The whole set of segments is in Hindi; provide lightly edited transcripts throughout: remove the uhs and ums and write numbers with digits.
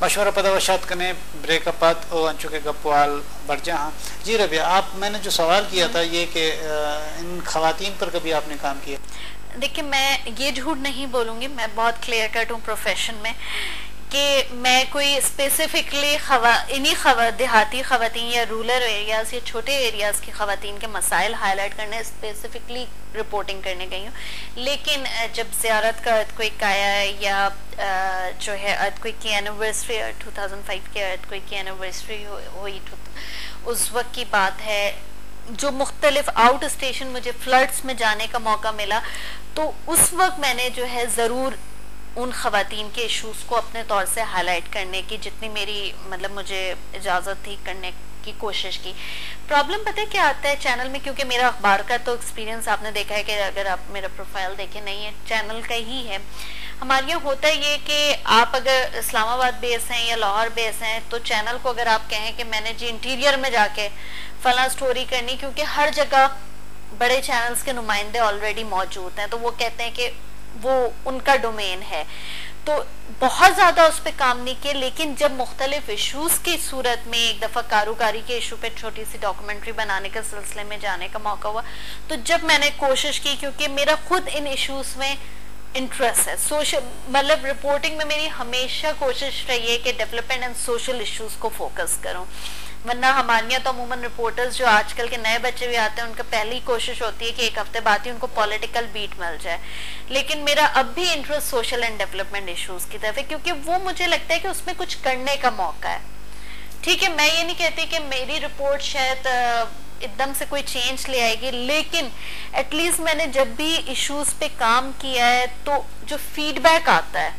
मशवरा पदावशात कने ब्रेकअपात और अंचु के गप्वाल बढ़ जा। जी रबिया, आप मैंने जो सवाल किया था ये कि इन खवातीन पर कभी आपने काम किया? देखिए, मैं ये झूठ नहीं बोलूँगी, मैं बहुत क्लियर कट हूँ प्रोफेशन में कि मैं कोई स्पेसिफिकली इन्हीं देहाती खवातीन या रूरल एरियाज़ या छोटे एरियाज़ की खवातीन के मसाइल हाईलाइट करने स्पेसिफिकली रिपोर्टिंग करने गई हूँ। लेकिन जब ज़ियारत का अर्थक्वेक आया या जो है अर्थक्वेक की एनिवर्सरी 2005 के अर्थक्वेक की एनिवर्सरी हुई, उस वक्त की बात है, जो मुख्तलिफ आउट स्टेशन मुझे फ्लड्स में जाने का मौका मिला, तो उस वक्त मैंने जो है ज़रूर उन खवातीन के इश्यूज़ को अपने तौर से हाईलाइट करने की जितनी मेरी मतलब मुझे इजाज़त थी करने की कोशिश की। प्रॉब्लम पता है क्या आता है चैनल में, क्योंकि मेरा अखबार का तो एक्सपीरियंस आपने देखा है कि अगर आप मेरा प्रोफाइल देखें, नहीं है चैनल का ही है। हमारे यहाँ होता है ये कि आप अगर इस्लामाबाद बेस हैं या लाहौर बेस हैं तो चैनल को अगर आप कहें कि मैंने जी इंटीरियर में जाके फला स्टोरी करनी, क्योंकि हर जगह बड़े चैनल्स के नुमाइंदे ऑलरेडी मौजूद हैं, तो वो कहते हैं कि वो उनका डोमेन है, तो बहुत ज़्यादा उस पर काम नहीं किया। लेकिन जब मुख्तलिफ इशूज़ की सूरत में एक दफ़ा कारोकारी के इशू पे छोटी सी डॉक्यूमेंट्री बनाने के सिलसिले में जाने का मौका हुआ, तो जब मैंने कोशिश की, क्योंकि मेरा खुद इन इशूज़ में इंटरेस्ट है, सोशल मतलब रिपोर्टिंग में मेरी हमेशा कोशिश रही है कि डेवलपमेंट एंड सोशल इश्यूज़ को फोकस करूँ। वरना हमारे यहाँ तो अमूमन रिपोर्टर्स जो आजकल के नए बच्चे भी आते हैं, उनका पहली कोशिश होती है कि एक हफ्ते बाद ही उनको पॉलिटिकल बीट मिल जाए। लेकिन मेरा अब भी interest social and development issues की तरफ है, क्योंकि वो मुझे लगता है कि उसमें कुछ करने का मौका है। ठीक है, मैं ये नहीं कहती कि मेरी रिपोर्ट शायद एकदम से कोई चेंज ले आएगी, लेकिन एटलीस्ट मैंने जब भी इश्यूज पे काम किया है तो जो फीडबैक आता है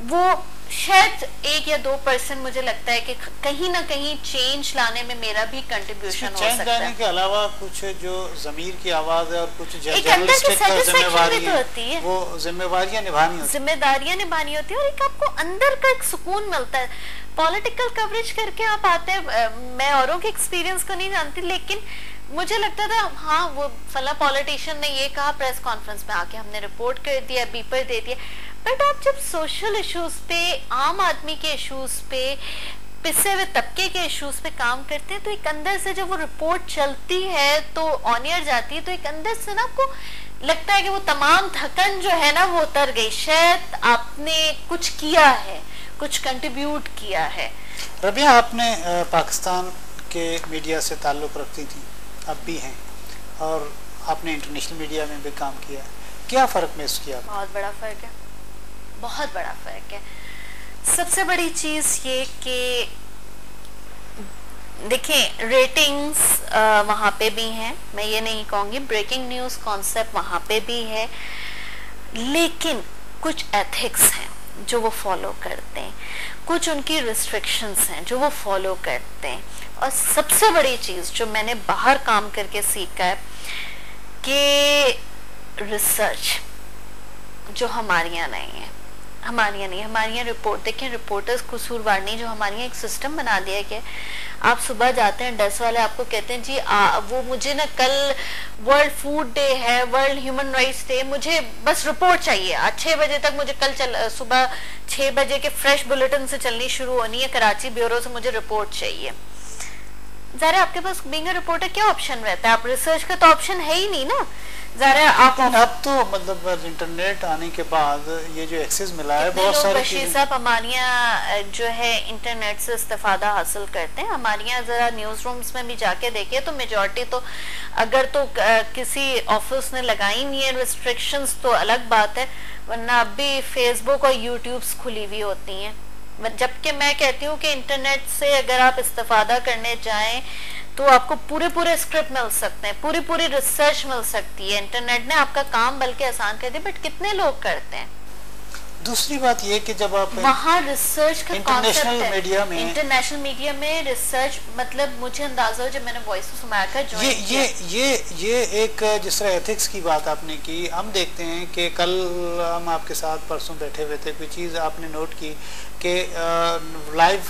वो शायद 1 या 2% मुझे लगता है कि कहीं ना कहीं चेंज लाने में मेरा भी कंट्रीब्यूशन हो सकता है। के अलावा कुछ जो ज़मीर की आवाज़ है और कुछ जर्नलिस्टिक जिम्मेवारी होती है, वो जिम्मेदारियां निभानी होती है और एक आपको अंदर का एक सुकून मिलता है। पॉलिटिकल कवरेज करके आप आते हैं, मैं औरों के एक्सपीरियंस को नहीं जानती, लेकिन मुझे लगता था हाँ वो फला पॉलिटिशियन ने ये कहा प्रेस कॉन्फ्रेंस में आके, हमने रिपोर्ट कर दिया, बीपर दे दिया। बट आप जब सोशल इश्यूज पे, आम आदमी के इश्यूज पे, पिछड़े हुए तबके के इश्यूज पे काम करते हैं, तो एक अंदर से जब वो रिपोर्ट चलती है तो ऑन एयर जाती है, तो एक अंदर से ना आपको लगता है कि वो तमाम थकन जो है ना वो उतर गई, शायद आपने कुछ किया है, कुछ कंट्रीब्यूट किया है। रबिया, आपने पाकिस्तान के मीडिया से ताल्लुक़ रखती थी, अब भी हैं, और आपने इंटरनेशनल मीडिया में भी काम किया, क्या फ़र्क महसूस किया? बहुत बड़ा फ़र्क है, बहुत बड़ा फ़र्क है। सबसे बड़ी चीज़ ये कि देखें रेटिंग्स वहाँ पे भी हैं, मैं ये नहीं कहूँगी, ब्रेकिंग न्यूज़ कॉन्सेप्ट वहाँ पे भी है, लेकिन कुछ एथिक्स हैं जो वो फॉलो करते हैं, कुछ उनकी रिस्ट्रिक्शंस हैं जो वो फॉलो करते हैं। और सबसे बड़ी चीज़ जो मैंने बाहर काम करके सीखा है कि रिसर्च जो हमारे यहाँ नहीं है, हमारे यहाँ रिपोर्ट देखें, रिपोर्टर्स कसूरवार नहीं, जो हमारे यहाँ एक सिस्टम बना दिया है कि आप सुबह जाते हैं, डेस्क वाले आपको कहते हैं जी वो मुझे ना कल वर्ल्ड फूड डे है, वर्ल्ड ह्यूमन राइट्स डे, मुझे बस रिपोर्ट चाहिए आज 6 बजे तक, मुझे कल सुबह 6 बजे के फ्रेश बुलेटिन से चलनी शुरू होनी है, कराची ब्यूरो से मुझे रिपोर्ट चाहिए। ज़रा आपके पास बीइंग अ रिपोर्टर क्या ऑप्शन रहता है? आप रिसर्च का तो ऑप्शन है ही नहीं ना। ज़रा आप अब तो मतलब इंटरनेट आने के बाद ये जो एक्सेस मिला है, बहुत सारे बशीर साहब हमारे यहाँ जो है इंटरनेट से इस्तेफादा हासिल करते हैं। हमारे यहाँ ज़रा न्यूज़ रूम्स में भी जाके देखिए तो मेजॉरिटी तो अगर तो किसी ऑफिस ने लगाई नहीं है रिस्ट्रिक्शंस तो अलग बात है, वरना अब भी फेसबुक और यूट्यूब्स खुली हुई होती हैं। जबकि मैं कहती हूँ कि इंटरनेट से अगर आप इस्तेफादा करने जाएं तो आपको पूरे स्क्रिप्ट मिल सकते हैं, पूरी रिसर्च मिल सकती है। इंटरनेट ने आपका काम बल्कि आसान कर दिया, बट कितने लोग करते हैं? दूसरी बात ये कि जब आप वहाँ रिसर्च का इंटरनेशनल मीडिया में रिसर्च, मतलब मुझे अंदाजा हो जब मैंने वॉइस ऑफ अमेरिका ज्वाइन किया, ये एक जिस तरह एथिक्स की बात आपने की, हम देखते हैं कि कल हम आपके साथ परसों बैठे हुए थे, कोई चीज़ आपने नोट की कि लाइव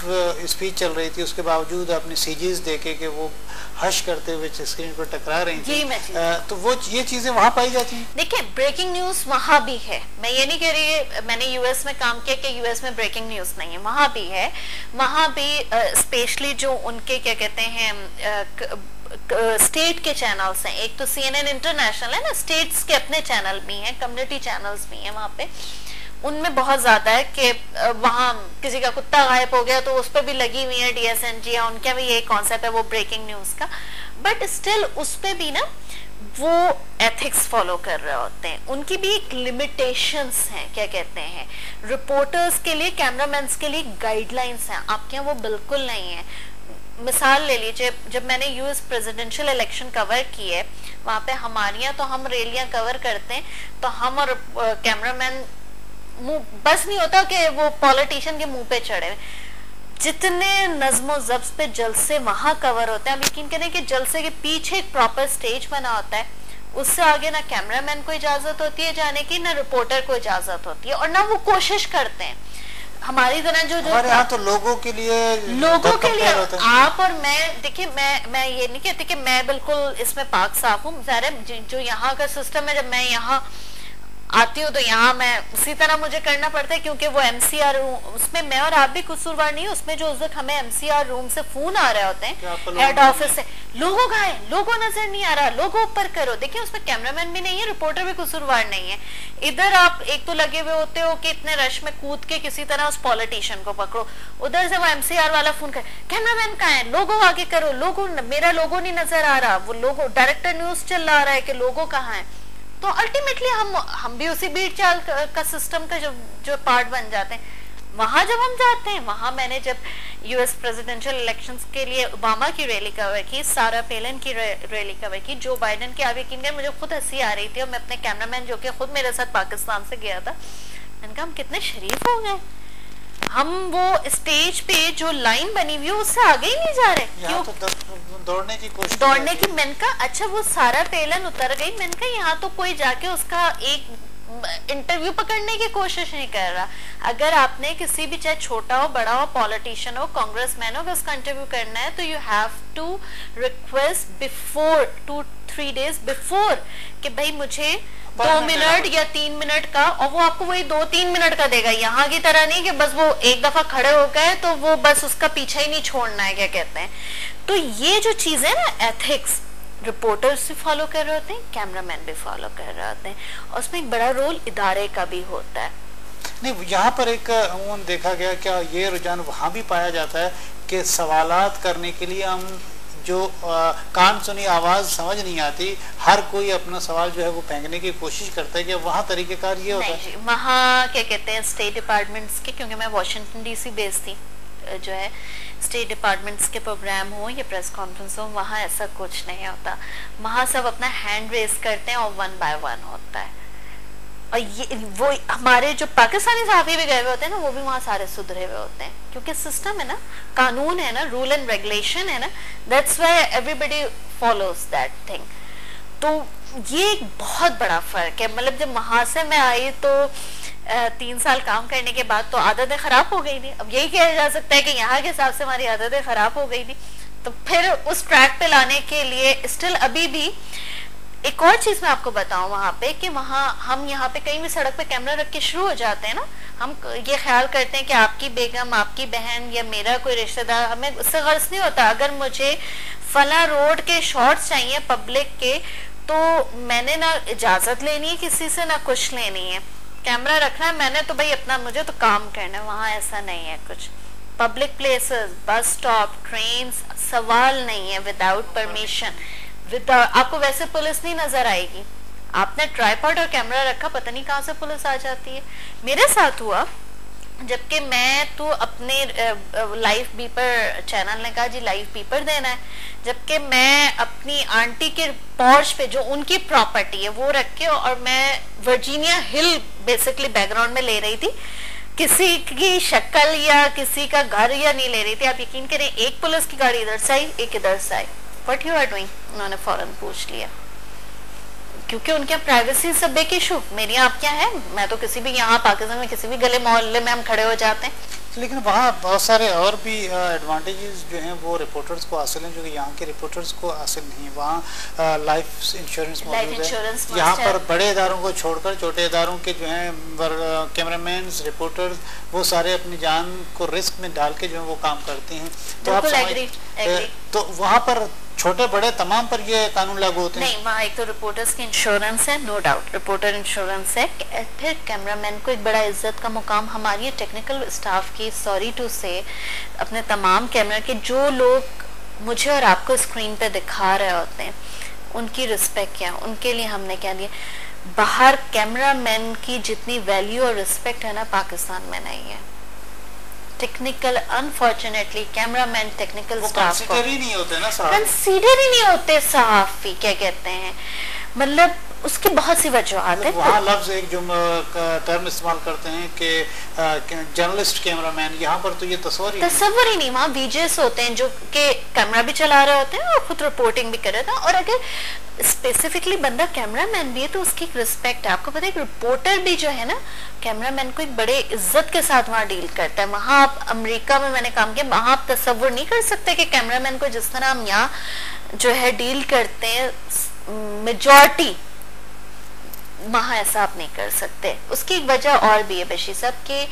स्पीच चल रही थी, उसके बावजूद आपने सीजीज देखे कि वो हश करते हुए स्क्रीन पर टकरा रही थी, तो वो ये चीज़ें वहाँ पाई जाती हैं। देखिए ब्रेकिंग न्यूज़ वहाँ भी है, मैं ये नहीं कह रही, मैंने हमने यूएस में काम किया कि यूएस में ब्रेकिंग न्यूज नहीं है, वहां भी है। वहां भी स्पेशली जो उनके क्या कहते हैं स्टेट के चैनल्स हैं, एक तो CNN इंटरनेशनल है ना, स्टेट्स के अपने चैनल भी हैं, कम्युनिटी चैनल्स भी हैं वहां पे, उनमें बहुत ज्यादा है कि वहां किसी का कुत्ता गायब हो गया तो उस पर भी लगी हुई है DSNG, या उनका भी यही कॉन्सेप्ट है वो ब्रेकिंग न्यूज का, बट स्टिल उस पे भी ना वो एथिक्स फॉलो कर रहे होते हैं, उनकी भी एक लिमिटेशंस हैं, क्या कहते हैं, रिपोर्टर्स के लिए, कैमरामैन के लिए गाइडलाइंस हैं, आपके यहाँ वो बिल्कुल नहीं है। मिसाल ले लीजिए, जब मैंने यूएस प्रेसिडेंशियल इलेक्शन कवर की है, वहां पे हमारे यहाँ तो हम रैलियां कवर करते हैं, तो हम और कैमरामैन बस नहीं होता कि वो पॉलिटिशियन के मुंह पे चढ़े, जितने नज़्मो ज़ब्त पे जलसे वहां कवर होते हैं, आप यकीन करें कि जलसे के पीछे एक प्रॉपर स्टेज बना होता है, उससे आगे ना कैमरामैन को इजाजत होती है जाने की, ना रिपोर्टर को इजाजत होती है, और ना वो कोशिश करते हैं हमारी तरह जो हमारे यहाँ तो लोगों के लिए आप और मैं, देखिए मैं ये नहीं कहती कि मैं बिल्कुल इसमें पाक साफ हूँ, जो यहाँ का सिस्टम है, जब मैं यहाँ आती हूँ तो यहाँ मैं उसी तरह मुझे करना पड़ता है, क्योंकि वो MCR उसमें मैं और आप भी कसूरवार नहीं है, उसमें जो उस वक्त हमें MCR रूम से फोन आ रहे होते हैं हेड ऑफिस से, लोगों का है, लोगों नजर नहीं आ रहा, लोगों ऊपर करो, देखिए उसमें कैमरामैन भी नहीं है, रिपोर्टर भी कसूरवार नहीं है, इधर आप एक तो लगे हुए होते हो कि इतने रश में कूद के किसी तरह उस पॉलिटिशियन को पकड़ो, उधर से वो MCR वाला फोन कर, कैमरामैन कहाँ है, लोगो आगे करो, लोगो मेरा लोगो नहीं नजर आ रहा, वो लोगो डायरेक्टर न्यूज चल रहा है कि लोगो कहाँ है, तो अल्टीमेटली हम भी उसी भीड़ चाल का सिस्टम का जो पार्ट बन जाते हैं। वहां जब हम जाते हैं, वहां मैंने जब यूएस प्रेसिडेंशियल इलेक्शंस के लिए ओबामा की रैली कवर की, सारा पेलन की रैली कवर की, जो बाइडेन की, आप यकीन करें मुझे खुद हंसी आ रही थी, और मैं अपने कैमरामैन जो कि खुद मेरे साथ पाकिस्तान से गया था, मैंने कहा हम कितने शरीफ हो गए, हम वो स्टेज पे जो लाइन बनी हुई है उससे आगे ही नहीं जा रहे, क्यों तो दौड़ने की कोशिश, मैंने कहा अच्छा वो सारा पेलन उतर गई, मैंने कहा यहाँ तो कोई जाके उसका एक इंटरव्यू पकड़ने की कोशिश नहीं कर रहा। अगर आपने किसी भी, चाहे छोटा हो बड़ा हो, पॉलिटिशियन हो, कांग्रेसमैन हो, अगर उसका इंटरव्यू करना है तो you have to request before 2-3 days before कि भाई मुझे 2 मिनट या 3 मिनट का, और वो आपको वही 2-3 मिनट का देगा, यहाँ की तरह नहीं कि बस वो एक दफा खड़े हो गए तो वो बस उसका पीछा ही नहीं छोड़ना है, क्या कहते हैं। तो ये जो चीजें ना एथिक्स, रिपोर्टर्स भी फॉलो कर रहे होते हैं, कैमरामैन भी फॉलो कर रहे होते हैं, और उसमें एक बड़ा रोल इदारे का भी होता है। नहीं, यहाँ पर एक अमूमन देखा गया, क्या ये रुझान वहाँ भी पाया जाता है कि सवालात करने के लिए हम जो कान सुनी आवाज समझ नहीं आती, हर कोई अपना सवाल जो है वो फेंकने की कोशिश करता है, कि वहाँ तरीकेकार ये होता है। वहाँ क्या कहते हैं स्टेट डिपार्टमेंट्स के, क्योंकि मैं वॉशिंगटन DC बेस्ड थी, जो है स्टेट डिपार्टमेंट्स के प्रोग्राम हो या प्रेस कॉन्फ्रेंस हो, वहाँ ऐसा कुछ नहीं होता, वहाँ सब अपना हैंड रेस करते हैं और 1 by 1 होता है। और ये वो हमारे जो पाकिस्तानी सहाफ़ी भी गए हुए होते हैं ना, वो भी वहाँ सारे सुधरे हुए होते हैं, क्योंकि सिस्टम है ना, कानून है ना, रूल एंड रेगुलेशन है ना, that's why everybody follows that thing. तो ये एक बहुत बड़ा फर्क है, मतलब जब वहां से मैं आई तो 3 साल काम करने के बाद तो आदतें खराब हो गई थी, अब यही कहा जा सकता है कि यहाँ के हिसाब से हमारी आदतें खराब हो गई थी, तो फिर उस ट्रैक पे लाने के लिए स्टिल अभी भी एक और चीज मैं आपको बताऊं वहां पे, कि वहां हम यहाँ पे कहीं भी सड़क पे कैमरा रख के शुरू हो जाते हैं ना, हम ये ख्याल करते हैं कि आपकी बेगम, आपकी बहन या मेरा कोई रिश्तेदार, हमें उससे गर्ज नहीं होता, अगर मुझे फला रोड के शॉर्ट्स चाहिए पब्लिक के, तो मैंने ना इजाजत लेनी है किसी से, ना कुछ लेनी है, कैमरा रखना है मैंने, तो भाई अपना मुझे तो काम करना है। वहां ऐसा नहीं है कुछ, public places, bus stop, train, सवाल नहीं है विदाउट परमिशन, आपको वैसे पुलिस नहीं नजर आएगी, आपने ट्राइपॉड और कैमरा रखा, पता नहीं कहाँ से पुलिस आ जाती है। मेरे साथ हुआ, जबकि मैं तो अपने लाइव बीपर चैनल ने कहा जी लाइव बीपर देना है, जबकि मैं अपनी आंटी के पॉर्च पे जो उनकी प्रॉपर्टी है वो रख के, और मैं वर्जीनिया हिल बेसिकली बैकग्राउंड में ले रही थी, किसी की शक्ल या किसी का घर या नहीं ले रही थी। आप यकीन करें, एक पुलिस की गाड़ी इधर से आई, एक इधर से आई, व्हाट यू आर डूइंग, उन्होंने फौरन पूछ लिया, क्योंकि उनके प्राइवेसी सब बेक इशू, मेरी आप क्या है, मैं तो किसी भी यहाँ पाकिस्तान में किसी भी गले मोहल्ले में हम खड़े हो जाते हैं, लेकिन वहाँ बहुत सारे और भी एडवांटेजेस जो हैं वो रिपोर्टर्स को हासिल हैं जो कि यहाँ के रिपोर्टर्स को हासिल नहीं। वहाँ लाइफ इंश्योरेंस मौजूद है। यहाँ पर बड़े इदारों को छोड़कर छोटे इदारों के जो हैं कैमरामैन, रिपोर्टर्स, वो सारे अपनी जान को रिस्क में डाल के जो है वो काम करते हैं। तो आप तो वहाँ पर छोटे बड़े तमाम पर ये कानून लागू होते हैं? नहीं, वहाँ एक तो रिपोर्टर्स की इंश्योरेंस है, नो डाउट रिपोर्टर इंश्योरेंस है। फिर कैमरामैन को एक बड़ा इज्जत का मुकाम हमारी टेक्निकल स्टाफ की, सॉरी टू से, अपने तमाम कैमरा के जो लोग मुझे और आपको स्क्रीन पे दिखा रहे होते हैं उनकी रिस्पेक्ट क्या, उनके लिए हमने क्या दिया। बाहर कैमरामैन की जितनी वैल्यू और रिस्पेक्ट है ना, पाकिस्तान में नहीं है। Technical, unfortunately cameraman technical staff को कंसीडर ही नहीं होते ना साहब, कंसीडर ही नहीं होते सहाफी, क्या कहते हैं, मतलब उसकी बहुत सी वजूहत है। वहाँ लफ्ज एक जो टर्म इस्तेमाल करते हैं कि जर्नलिस्ट कैमरामैन, यहाँ पर तो ये तस्वर ही नहीं। वहाँ वीजेस होते हैं जो कि कैमरा भी चला रहे होते हैं और खुद रिपोर्टिंग भी कर रहे होते हैं। और अगर स्पेसिफिकली बंदा कैमरामैन भी है तो उसकी एक रिस्पेक्ट है। आपको पता है एक रिपोर्टर भी जो है ना कैमरामैन को एक बड़े इज्जत के साथ वहाँ डील करता है। वहाँ आप अमेरिका में मैंने काम किया, वहाँ आप तस्वुर नहीं कर सकते कि कैमरामैन को जिस तरह हम यहाँ जो है डील करते हैं, मेजॉरिटी वहाँ ऐसा आप नहीं कर सकते। उसकी एक वजह और भी है बशीर साहब के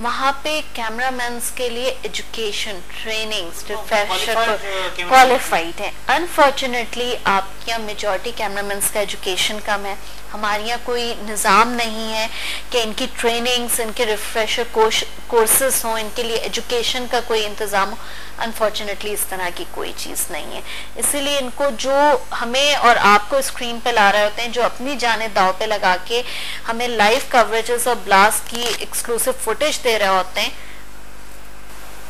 वहाँ पे कैमरामैन्स के लिए एजुकेशन, ट्रेनिंग, रिफ्रेशर क्वालिफाइड है। अनफॉर्चुनेटली आपके यहाँ मेजॉरिटी कैमरामैन्स का एजुकेशन कम है। हमारे यहाँ कोई निज़ाम नहीं है कि इनकी ट्रेनिंग्स, इनके रिफ्रेशर कोर्सेस हों, इनके लिए एजुकेशन का कोई इंतज़ाम हो। अनफॉर्चुनेटली इस तरह की कोई चीज़ नहीं है। इसीलिए इनको जो हमें और आपको स्क्रीन पे ला रहे होते हैं, जो अपनी जाने दाव पे लगा के हमें लाइव कवरेजेस और ब्लास्ट की एक्सक्लूसिव फुटेज दे रहे होते हैं,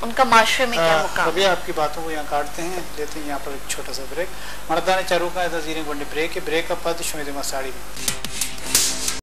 उनका माशरे में क्या मुकाम। अभी आपकी बातों को यहाँ काटते हैं, लेते हैं यहाँ पर एक छोटा सा ब्रेक। मर्दाने चारू का तज़ीरें गुंडे ब्रेक है, ब्रेक का पद शुमेद मसाड़ी में।